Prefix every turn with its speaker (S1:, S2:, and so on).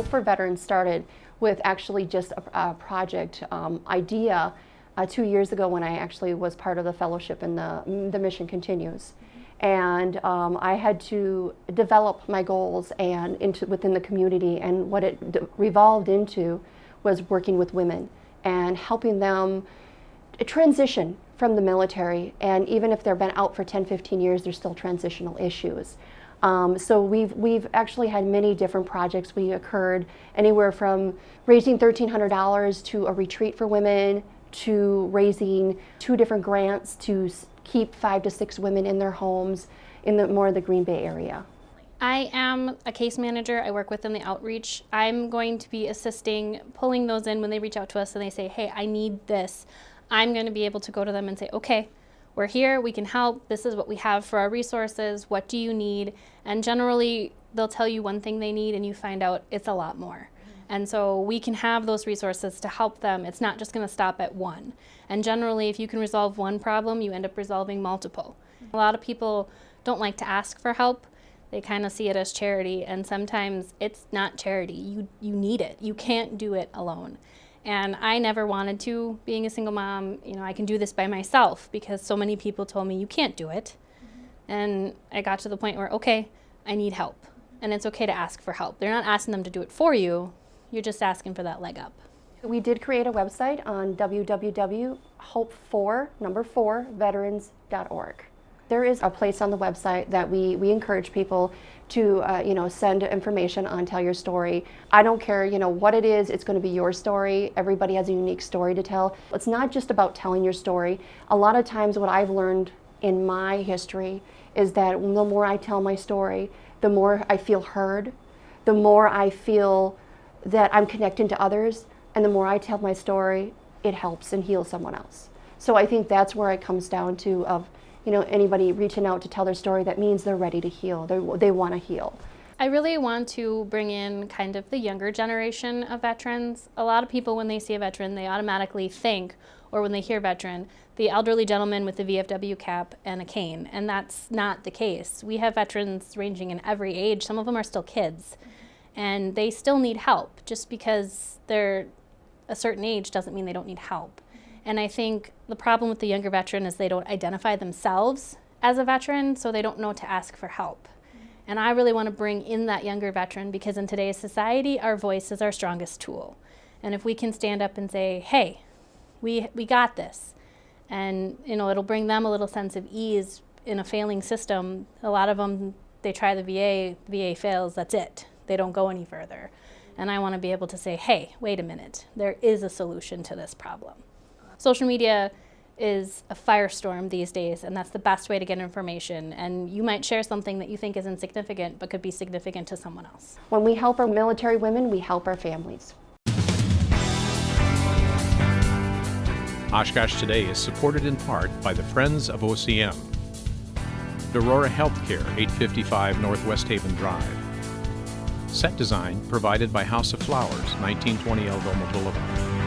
S1: Hope for Veterans started with actually just a project idea 2 years ago when I actually was part of the fellowship and the mission continues. And I had to develop my goals and within the community, and what it revolved into was working with women and helping them transition from the military. And even if they've been out for 10, 15 years, there's still transitional issues. So we've actually had many different projects. We occurred anywhere from raising $1,300 to a retreat for women, to raising 2 different grants to keep 5 to 6 women in their homes in more of the Green Bay area.
S2: I am a case manager. I work within the outreach. I'm going to be assisting, pulling those in when they reach out to us and they say, hey, I need this. I'm going to be able to go to them and say, okay, we're here, we can help. This is what we have for our resources. What do you need? And generally, they'll tell you one thing they need and you find out it's a lot more. And so we can have those resources to help them. It's not just going to stop at one. And generally, if you can resolve one problem, you end up resolving multiple. A lot of people don't like to ask for help. They kind of see it as charity, and sometimes it's not charity. You need it. You can't do it alone. And I never wanted to, being a single mom, I can do this by myself, because so many people told me you can't do it. And I got to the point where, okay, I need help. And it's okay to ask for help. They're not asking them to do it for you. You're just asking for that leg up.
S1: We did create a website on www.hope4veterans.org. There is a place on the website that we encourage people to send information on Tell Your Story. I don't care what it is, it's going to be your story. Everybody has a unique story to tell. It's not just about telling your story. A lot of times what I've learned in my history is that the more I tell my story, the more I feel heard, the more I feel that I'm connecting to others, and the more I tell my story, it helps and heals someone else. So I think that's where it comes down to anybody reaching out to tell their story, that means they're ready to heal. They want to heal.
S2: I really want to bring in kind of the younger generation of veterans. A lot of people, when they see a veteran, they automatically think, or when they hear veteran, the elderly gentleman with the VFW cap and a cane, and that's not the case. We have veterans ranging in every age. Some of them are still kids, and they still need help. Just because they're a certain age doesn't mean they don't need help. And I think the problem with the younger veteran is they don't identify themselves as a veteran, so they don't know to ask for help. And I really want to bring in that younger veteran, because in today's society, our voice is our strongest tool. And if we can stand up and say, hey, we got this, and it'll bring them a little sense of ease in a failing system. A lot of them, they try the VA fails, that's it. They don't go any further. And I want to be able to say, hey, wait a minute, there is a solution to this problem. Social media is a firestorm these days, and that's the best way to get information. And you might share something that you think is insignificant, but could be significant to someone else.
S1: When we help our military women, we help our families.
S3: Oshkosh Today is supported in part by the Friends of OCM, Aurora Healthcare, 855 Northwest Haven Drive. Set design provided by House of Flowers, 1920 Eldoma Boulevard.